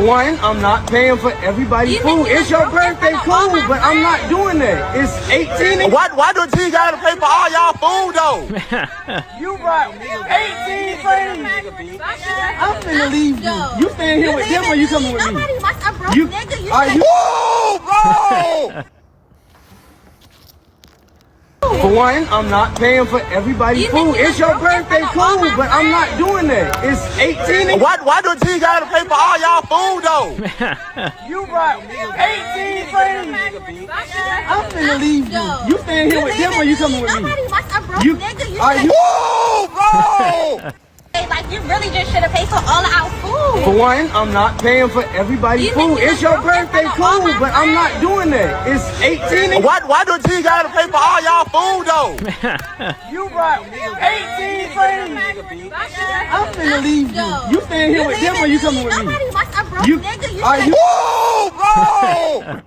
one, I'm not paying for everybody's food. It's your birthday, cool, but I'm not doing that. It's 18. Why do G gotta pay for all y'all food though? You brought 18 friends. I'm finna leave you. You staying here with them or you coming with me? Are you? Woo, bro! For one, I'm not paying for everybody's food. It's your birthday, cool, but I'm not doing that. It's 18. Why do G gotta pay for all y'all food though? You brought 18 friends. I'm finna leave you. You staying here with them or you coming with me? Are you? Woo, bro! Like, you really just should have paid for all of our food. For one, I'm not paying for everybody's food. It's your birthday, cool, but I'm not doing that. It's 18. Why do G gotta pay for all y'all food though? You brought 18 friends. I'm finna leave you. You staying here with them or you coming with me? Are you? Woo, bro!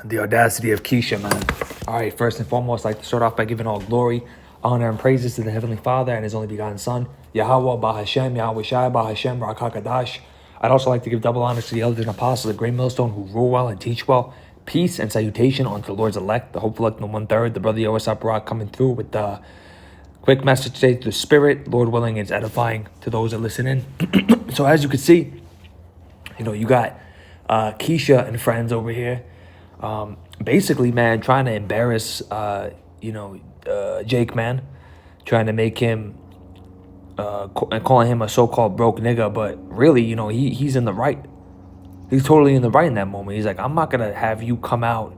The audacity of Keisha, man. All right, first and foremost, I'd like to start off by giving all glory, honor, and praises to the Heavenly Father and His only begotten Son, Yahweh, Bahashem, Yahweh Shai, Bahashem, Rak HaKadosh. I'd also like to give double honors to the elders and apostles, the great millstone who rule well and teach well. Peace and salutation unto the Lord's elect, the hopeful elect in the 1/3, the brother Yosap Barak coming through with the quick message today to the Spirit. Lord willing, it's edifying to those that listen in. So as you can see, you got Keisha and friends over here. Basically, man, trying to embarrass, Jake, man, trying to make him, calling him a so-called broke nigga, but really, he's in the right. He's totally in the right in that moment. He's like, I'm not gonna have you come out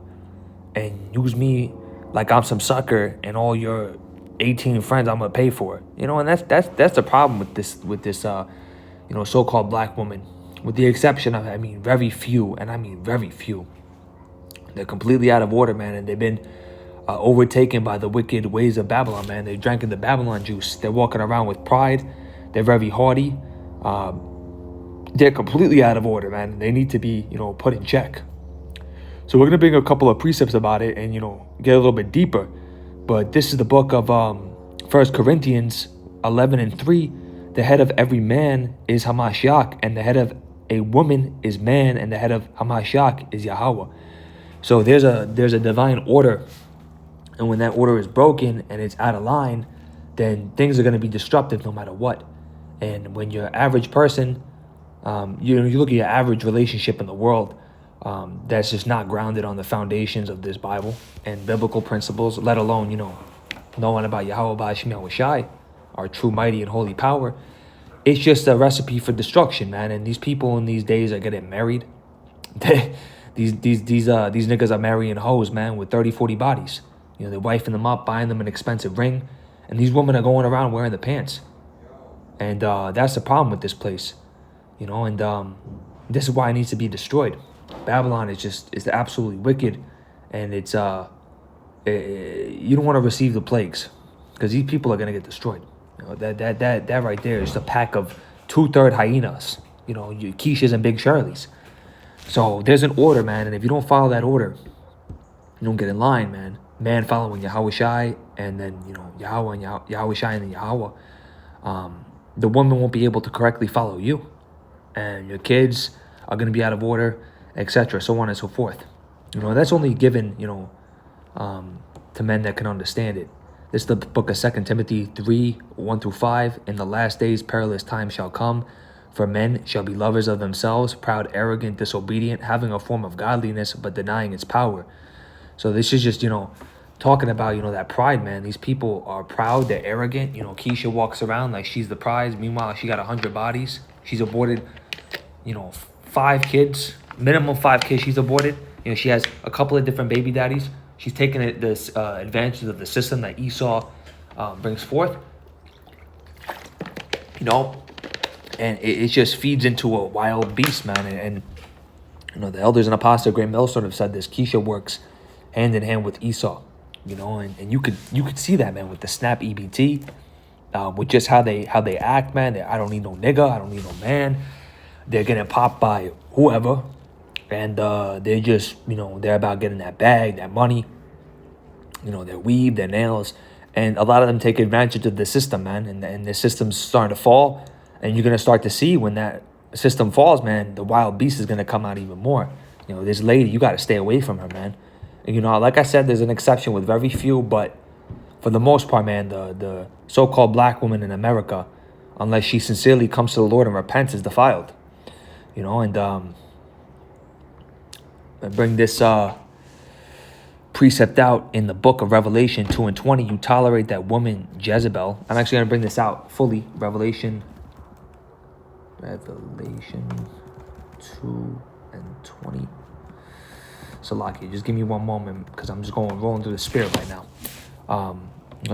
and use me like I'm some sucker, and all your 18 friends I'm gonna pay for it. And that's the problem with this so-called black woman, with the exception of very few, and I mean very few. They're completely out of order, man, and they've been overtaken by the wicked ways of Babylon, man. They're drinking the Babylon juice. They're walking around with pride. They're very haughty. They're completely out of order, man. They need to be, put in check. So we're going to bring a couple of precepts about it and, get a little bit deeper. But this is the book of 1 Corinthians 11:3. The head of every man is Hamashiach, and the head of a woman is man, and the head of Hamashiach is Yahweh. So there's a divine order, and when that order is broken and it's out of line, then things are going to be disruptive no matter what. And when your average person, you look at your average relationship in the world, that's just not grounded on the foundations of this Bible and biblical principles, let alone knowing about Yahweh Ba'ashem Yahweh Shai, our true mighty and holy power. It's just a recipe for destruction, man. And these people in these days are getting married. These niggas are marrying hoes, man, with 30, 40 bodies. They're wifing them up, buying them an expensive ring. And these women are going around wearing the pants. And that's the problem with this place. And this is why it needs to be destroyed. Babylon is absolutely wicked. And it's, you don't want to receive the plagues, because these people are going to get destroyed. That right there is a pack of 2/3 hyenas. Your Keishas and Big Shirleys. So there's an order, man, and if you don't follow that order, you don't get in line, man. Man following Yahweh Shai, and then Yahweh and Yahweh Shai, and then Yahweh. The woman won't be able to correctly follow you, and your kids are going to be out of order, etc., so on and so forth. That's only given to men that can understand it. This is the book of 2 Timothy 3:1-5. In the last days, perilous times shall come. For men shall be lovers of themselves, proud, arrogant, disobedient, having a form of godliness, but denying its power. So this is just, talking about, that pride, man. These people are proud, they're arrogant. Keisha walks around like she's the prize. Meanwhile, she got 100 bodies. She's aborted, 5 kids, minimum 5 kids she's aborted. She has a couple of different baby daddies. She's taking this advantage of the system that Esau brings forth. And it just feeds into a wild beast, man. And the elders and apostles, great millstone, have said this. Keisha works hand in hand with Esau, and you could see that, man, with the snap EBT, with just how they act, man. I don't need no nigga, I don't need no man. They're getting popped by whoever, and they're just they're about getting that bag, that money, their weave, their nails, and a lot of them take advantage of the system, man. And the system's starting to fall. And you're going to start to see when that system falls, man, the wild beast is going to come out even more. You know, this lady, you got to stay away from her, man. And, you know, like I said, there's an exception with very few, but for the most part, man, the so-called black woman in America, unless she sincerely comes to the Lord and repents, is defiled. You know, and I bring this precept out in the book of Revelation 2:20. You tolerate that woman Jezebel. I'm actually going to bring this out fully. Revelation 2:20. Salaki, just give me one moment because I'm just rolling through the spirit right now.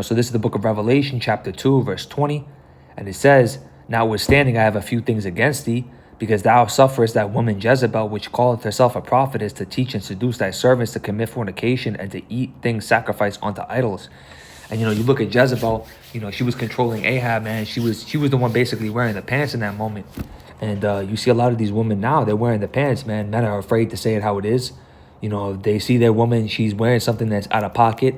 So this is the book of Revelation, chapter 2, verse 20. And it says, notwithstanding, I have a few things against thee, because thou sufferest that woman Jezebel, which calleth herself a prophetess, to teach and seduce thy servants to commit fornication and to eat things sacrificed unto idols. And, you know, you look at Jezebel, you know, she was controlling Ahab, man. She was the one basically wearing the pants in that moment. And you see a lot of these women now, they're wearing the pants, man. Men are afraid to say it how it is. You know, if they see their woman, she's wearing something that's out of pocket,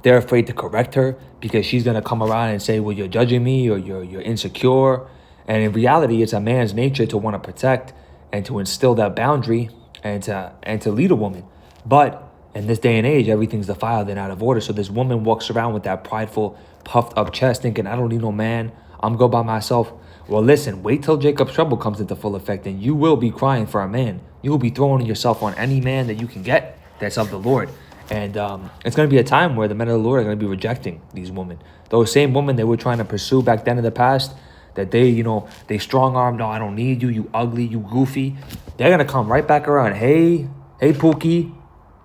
they're afraid to correct her because she's going to come around and say, well, you're judging me, or you're insecure. And in reality, it's a man's nature to want to protect and to instill that boundary and to lead a woman. But in this day and age, everything's defiled and out of order. So this woman walks around with that prideful, puffed up chest thinking, I don't need no man. I'm good by myself. Well, listen, wait till Jacob's trouble comes into full effect, and you will be crying for a man. You will be throwing yourself on any man that you can get that's of the Lord. And it's going to be a time where the men of the Lord are going to be rejecting these women. Those same women they were trying to pursue back then in the past, that they, you know, they strong-armed, no, I don't need you, you ugly, you goofy. They're going to come right back around. Hey Pookie.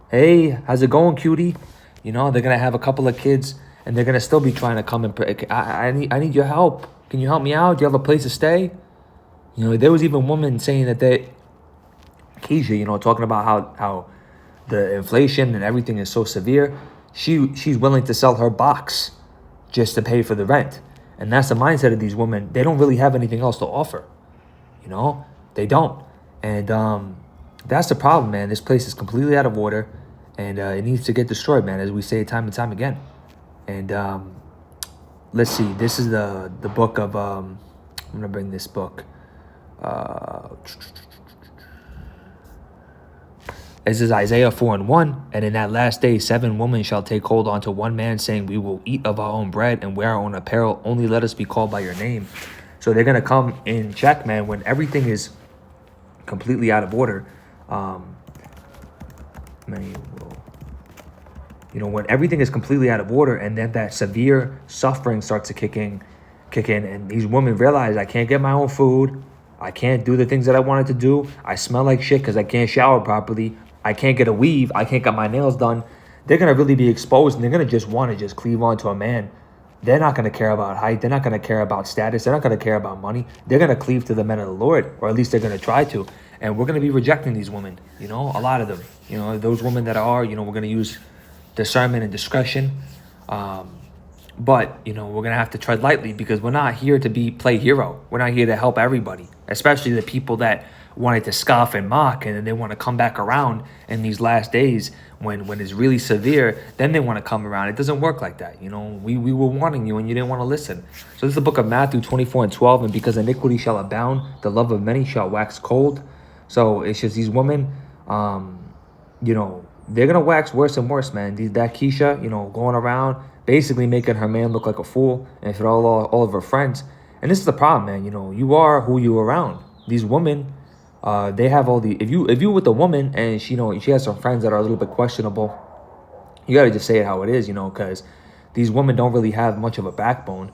Hey, how's it going, cutie? You know, they're going to have a couple of kids, and they're going to still be trying to come and pray. I need your help. Can you help me out? Do you have a place to stay? You know, there was even women saying that Keisha, you know, talking about how the inflation and everything is so severe. She's willing to sell her box just to pay for the rent. And that's the mindset of these women. They don't really have anything else to offer. You know, they don't. And that's the problem, man. This place is completely out of order, and it needs to get destroyed, man, as we say time and time again. And let's see. This is the book of, I'm going to bring this book. This is Isaiah 4:1. And in that last day, 7 women shall take hold unto one man, saying, we will eat of our own bread and wear our own apparel. Only let us be called by your name. So they're going to come in check, man, when everything is completely out of order. Many will, you know, when everything is completely out of order, and then that severe suffering starts to kick in, and these women realize, I can't get my own food. I can't do the things that I wanted to do. I smell like shit because I can't shower properly. I can't get a weave. I can't get my nails done. They're going to really be exposed, and they're going to just want to just cleave on to a man. They're not going to care about height. They're not going to care about status. They're not going to care about money. They're going to cleave to the men of the Lord, or at least they're going to try to. And we're going to be rejecting these women, you know, a lot of them. You know, those women that are, you know, we're going to use discernment and discretion. But, you know, we're going to have to tread lightly, because we're not here to play hero. We're not here to help everybody, especially the people that wanted to scoff and mock, and then they want to come back around in these last days when it's really severe. Then they want to come around. It doesn't work like that. You know, we were warning you and you didn't want to listen. So this is the book of Matthew 24:12. And because iniquity shall abound, the love of many shall wax cold. So it's just these women, you know, they're going to wax worse and worse, man. That Keisha, you know, going around basically making her man look like a fool, and for all of her friends. And this is the problem, man. You know, you are who you around. These women, they have all the, if you with a woman and she, you know, she has some friends that are a little bit questionable, you got to just say it how it is, you know, because these women don't really have much of a backbone.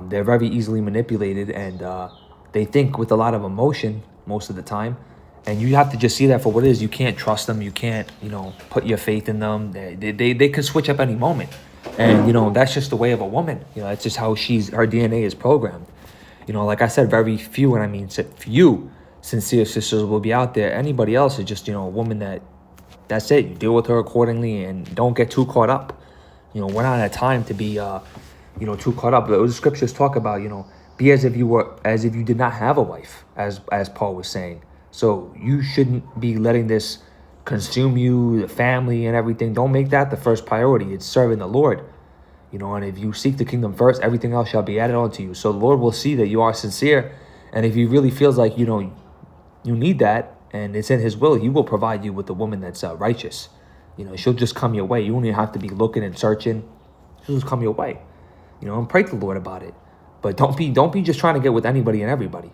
They're very easily manipulated, and they think with a lot of emotion most of the time. And you have to just see that for what it is. You can't trust them. You can't, you know, put your faith in them. They can switch up any moment. And, you know, that's just the way of a woman. You know, that's just how her DNA is programmed. You know, like I said, very few, and I mean few sincere sisters will be out there. Anybody else is just, you know, a woman that's it. You deal with her accordingly and don't get too caught up. You know, we're not at a time to be, you know, too caught up. The scriptures talk about, you know, be as if you did not have a wife, as Paul was saying. So you shouldn't be letting this consume you, the family and everything. Don't make that the first priority. It's serving the Lord. You know, and if you seek the kingdom first, everything else shall be added on to you. So the Lord will see that you are sincere. And if he really feels like, you know, You need that, and it's in his will. He will provide you with a woman that's righteous. She'll just come your way. You don't even have to be looking and searching. She'll just come your way. And pray to the Lord about it. But don't be just trying to get with anybody and everybody.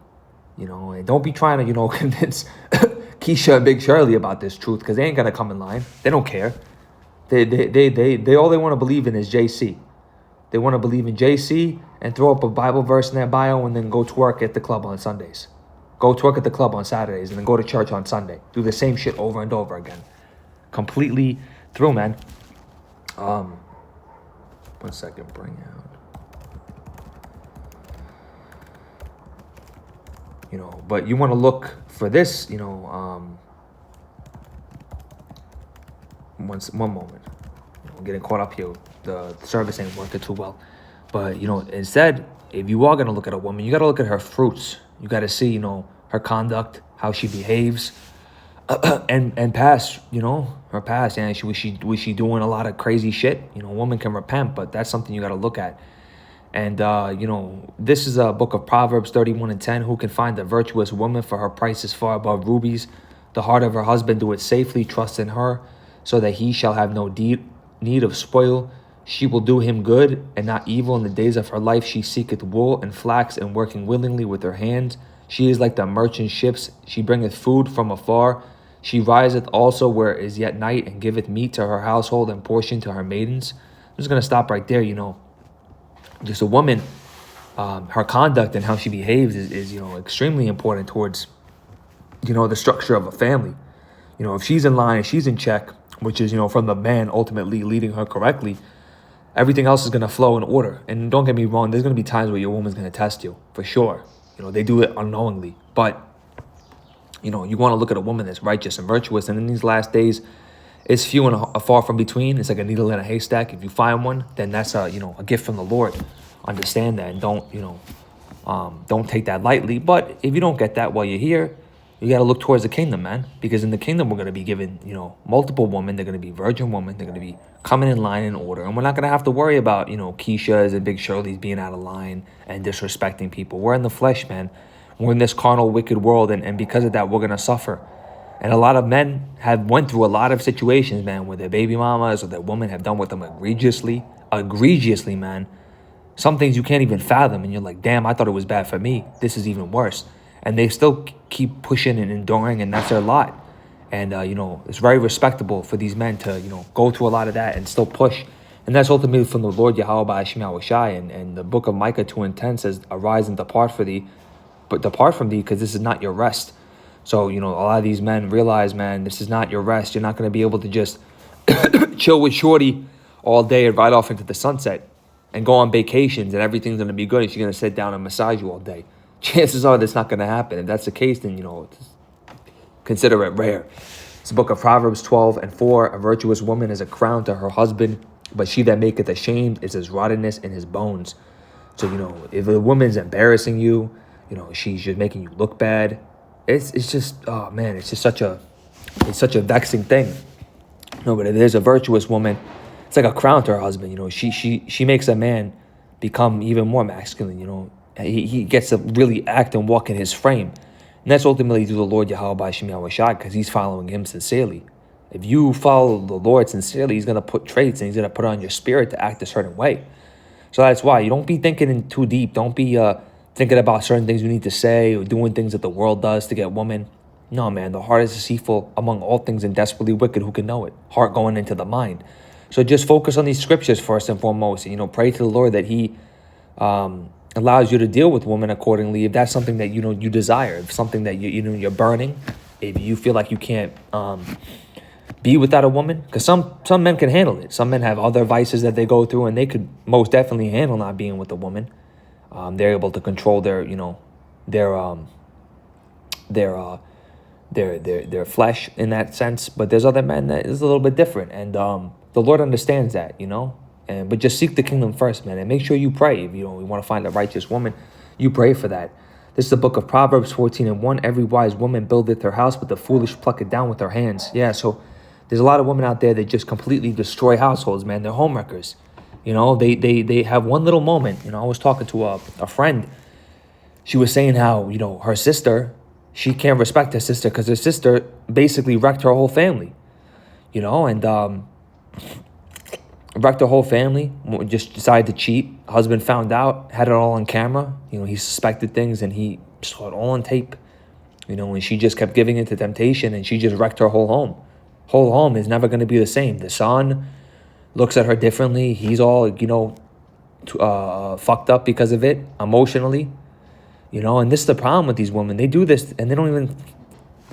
And don't be trying to, convince Keisha and Big Shirley about this truth, because they ain't gonna come in line. They don't care. They all they want to believe in is JC. They want to believe in JC and throw up a Bible verse in their bio and then go twerk at the club on Sundays. Go twerk at the club on Saturdays and then go to church on Sunday. Do the same shit over and over again. Completely through, man. 1 second, bring out. But you want to look for this, one moment. I'm getting caught up here. The service ain't working too well. But, instead, if you are going to look at a woman, you got to look at her fruits. You got to see, her conduct, how she behaves, and past, her past. And was she doing a lot of crazy shit? A woman can repent, but that's something you got to look at. And, this is a book of Proverbs 31:10. Who can find a virtuous woman? For her price is far above rubies. The heart of her husband do it safely. Trust in her, so that he shall have no need of spoil. She will do him good and not evil in the days of her life. She seeketh wool and flax, and working willingly with her hands. She is like the merchant ships. She bringeth food from afar. She riseth also where it is yet night, and giveth meat to her household and portion to her maidens. I'm just going to stop right there, Just a woman, her conduct and how she behaves is extremely important towards, the structure of a family. If she's in line, she's in check, which is, from the man ultimately leading her correctly, everything else is going to flow in order. And don't get me wrong, there's going to be times where your woman's going to test you, for sure. They do it unknowingly. But, you want to look at a woman that's righteous and virtuous. And in these last days, it's few and far from between. It's like a needle in a haystack. If you find one, then that's a gift from the Lord. Understand that, and don't take that lightly. But if you don't get that while you're here, you got to look towards the kingdom, man. Because in the kingdom, we're going to be given, multiple women. They're going to be virgin women. They're going to be coming in line in order. And we're not going to have to worry about, Keisha's and Big Shirley's being out of line and disrespecting people. We're in the flesh, man. We're in this carnal, wicked world. And because of that, we're going to suffer. And a lot of men have went through a lot of situations, man, where their baby mamas or their women have done with them egregiously, man. Some things you can't even fathom. And you're like, damn, I thought it was bad for me. This is even worse. And they still keep pushing and enduring, and that's their lot. And, it's very respectable for these men to, go through a lot of that and still push. And that's ultimately from the Lord Yahweh B'Hashem Yahushai. And the book of Micah 2:10 says, arise and depart from thee, because this is not your rest. So, a lot of these men realize, man, this is not your rest. You're not going to be able to just chill with Shorty all day and ride off into the sunset and go on vacations and everything's going to be good and she's going to sit down and massage you all day. Chances are that's not going to happen. If that's the case, then, consider it rare. It's the book of Proverbs 12:4. A virtuous woman is a crown to her husband, but she that maketh ashamed is as rottenness in his bones. So, if a woman's embarrassing you, she's just making you look bad. It's just, oh man, it's such a vexing thing. But if there's a virtuous woman, it's like a crown to her husband. She makes a man become even more masculine. He gets to really act and walk in his frame. And that's ultimately through the Lord Yahweh B'Hashem Yahushai, because he's following him sincerely. If you follow the Lord sincerely, he's going to put traits and he's going to put on your spirit to act a certain way. So that's why you don't be thinking in too deep. Don't be thinking about certain things you need to say or doing things that the world does to get women. No, man, the heart is deceitful among all things and desperately wicked. Who can know it? Heart going into the mind. So just focus on these scriptures first and foremost. And, pray to the Lord that he allows you to deal with women accordingly. If that's something that, you desire, if something that you're burning, if you feel like you can't be without a woman, because some men can handle it. Some men have other vices that they go through, and they could most definitely handle not being with a woman. They're able to control their flesh in that sense. But there's other men that is a little bit different, and the Lord understands that, but just seek the kingdom first, man, and make sure you pray. If you want to find a righteous woman, you pray for that. This is the book of Proverbs 14:1. Every wise woman buildeth her house, but the foolish pluck it down with her hands. Yeah, so there's a lot of women out there that just completely destroy households, man. They're homewreckers. They have one little moment. I was talking to a friend. She was saying how, her sister she can't respect her sister because her sister basically wrecked her whole family, you know, and wrecked her whole family, just decided to cheat. Husband found out, had it all on camera. You know, he suspected things and he saw it all on tape. You know, and she just kept giving into temptation and she just wrecked her whole home. Whole home is never going to be the same. The son looks at her differently. He's all, you know, fucked up because of it emotionally. You know, and this is the problem with these women. They do this and they don't even,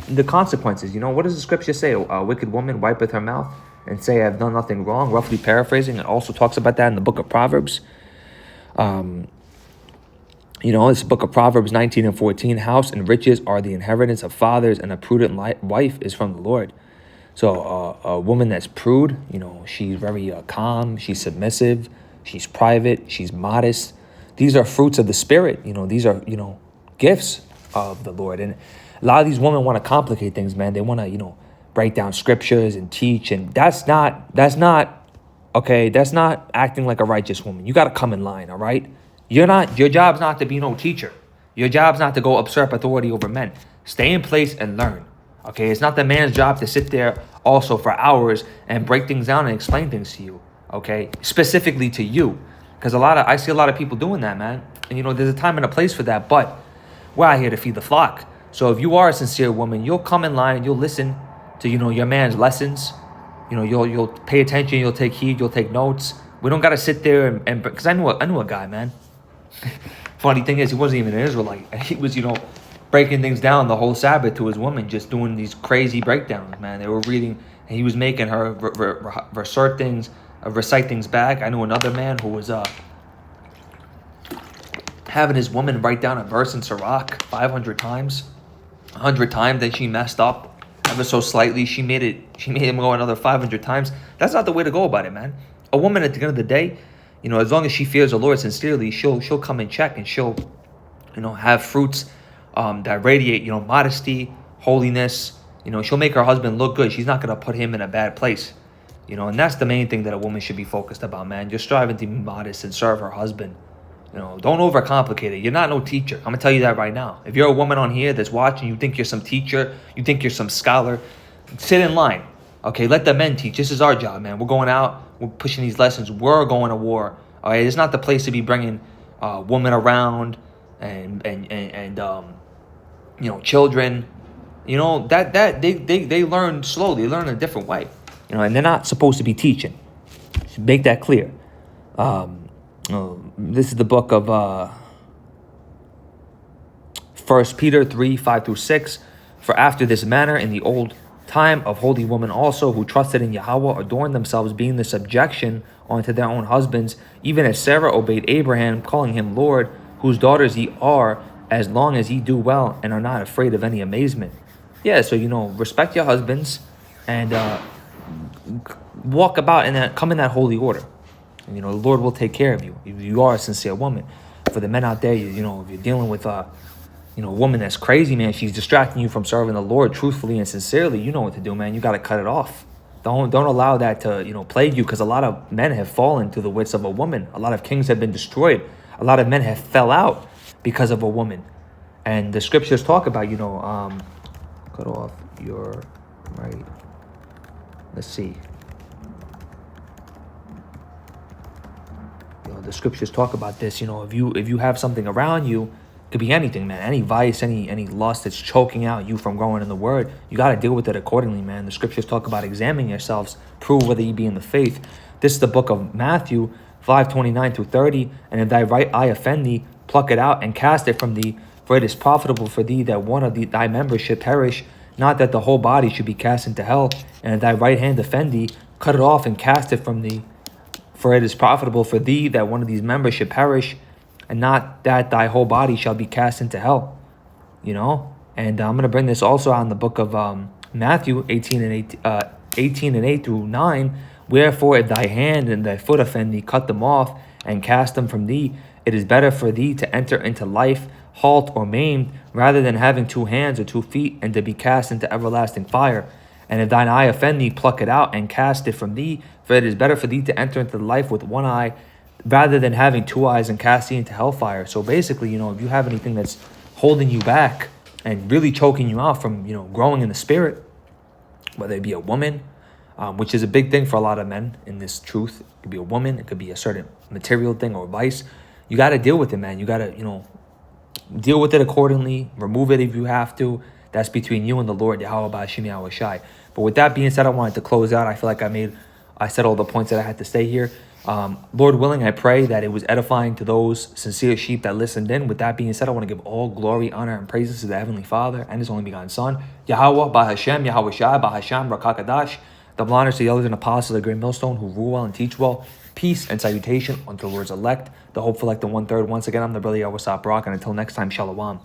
the consequences, you know, what does the scripture say? A wicked woman wipeth her mouth and say, I've done nothing wrong, roughly paraphrasing. It also talks about that in the book of Proverbs. You know, it's the book of Proverbs 19 and 14. House and riches are the inheritance of fathers, and a prudent wife is from the Lord. So a woman that's prude, you know, she's very calm, she's submissive, she's private, she's modest. These are fruits of the Spirit. You know, these are, you know, gifts of the Lord. And a lot of these women want to complicate things, man. They want to, you know, break down scriptures and teach. And that's not acting like a righteous woman. You got to come in line, all right? Your job's not to be no teacher. Your job's not to go usurp authority over men. Stay in place and learn. Okay, it's not the man's job to sit there also for hours and break things down and explain things to you. Okay, specifically to you, because I see a lot of people doing that, man. And you know, there's a time and a place for that. But we're out here to feed the flock. So if you are a sincere woman, you'll come in line and you'll listen to, you know, your man's lessons. You know, you'll pay attention, you'll take heed, you'll take notes. We don't gotta sit there and because I knew a guy, man. Funny thing is, he wasn't even an Israelite. And he was, you know, breaking things down the whole Sabbath to his woman, just doing these crazy breakdowns, man. They were reading, and he was making her recite things back. I knew another man who was having his woman write down a verse in Sirach 500 times, 100 times. Then she messed up ever so slightly. She made him go another 500 times. That's not the way to go about it, man. A woman at the end of the day, you know, as long as she fears the Lord sincerely, she'll come and check, and she'll, you know, have fruits that radiate, you know, modesty, holiness. You know, she'll make her husband look good. She's not going to put him in a bad place. You know, and that's the main thing that a woman should be focused about, man. Just striving to be modest and serve her husband. You know, don't overcomplicate it. You're not no teacher. I'm going to tell you that right now. If you're a woman on here that's watching, you think you're some teacher, you think you're some scholar, sit in line. Okay, let the men teach. This is our job, man. We're going out. We're pushing these lessons. We're going to war. All right, it's not the place to be bringing women around and you know, children. You know, that they learn slowly. They learn a different way. You know, and they're not supposed to be teaching. Should make that clear. This is the book of 1 Peter 3, 5-6. For after this manner in the old time of holy women also, who trusted in Yahweh, adorned themselves, being the subjection unto their own husbands, even as Sarah obeyed Abraham, calling him Lord, whose daughters ye are, as long as ye do well and are not afraid of any amazement. Yeah, so, you know, respect your husbands and walk about in that, come in that holy order. And, you know, the Lord will take care of you if you are a sincere woman. For the men out there, you know, if you're dealing with you know, a woman that's crazy, man, she's distracting you from serving the Lord truthfully and sincerely, you know what to do, man. You got to cut it off. Don't allow that to, you know, plague you, because a lot of men have fallen to the wits of a woman. A lot of kings have been destroyed. A lot of men have fell out because of a woman. And the scriptures talk about, you know, cut off your right. Let's see. You know, the scriptures talk about this. You know, if you have something around you, it could be anything, man. Any vice, any lust that's choking out you from growing in the word, you got to deal with it accordingly, man. The scriptures talk about examining yourselves, prove whether you be in the faith. This is the book of Matthew 5:29-30. And if thy right eye offend thee, pluck it out and cast it from thee. For it is profitable for thee that one of thy members should perish, not that the whole body should be cast into hell. And if thy right hand offend thee, cut it off and cast it from thee. For it is profitable for thee that one of these members should perish, and not that thy whole body shall be cast into hell. You know? And I'm going to bring this also out in the book of Matthew 18:8-9. Wherefore, if thy hand and thy foot offend thee, cut them off and cast them from thee. It is better for thee to enter into life halt or maimed, rather than having 2 hands or 2 feet, and to be cast into everlasting fire. And if thine eye offend thee, pluck it out and cast it from thee. For it is better for thee to enter into life with 1 eye, rather than having 2 eyes and cast thee into hellfire. So basically, you know, if you have anything that's holding you back and really choking you out from, growing in the spirit, whether it be a woman, which is a big thing for a lot of men in this truth. It could be a woman. It could be a certain material thing or vice. You got to deal with it, man. You got to, deal with it accordingly. Remove it if you have to. That's between you and the Lord, Yahweh Ba'ashim Yahweh Shai. But with that being said, I wanted to close out. I feel like I said all the points that I had to say here. Lord willing, I pray that it was edifying to those sincere sheep that listened in. With that being said, I want to give all glory, honor, and praises to the Heavenly Father and His only begotten Son, Yahweh Ba'Hashem, Yahweh Shai, Ba'Hasham, Rakakadash. Double honors to the elders and apostles of the great millstone who rule well and teach well. Peace and salutation unto the Lord's elect, the hopeful elect, the 1/3. Once again, I'm the brother Yahweh Brock, and until next time, Shalom.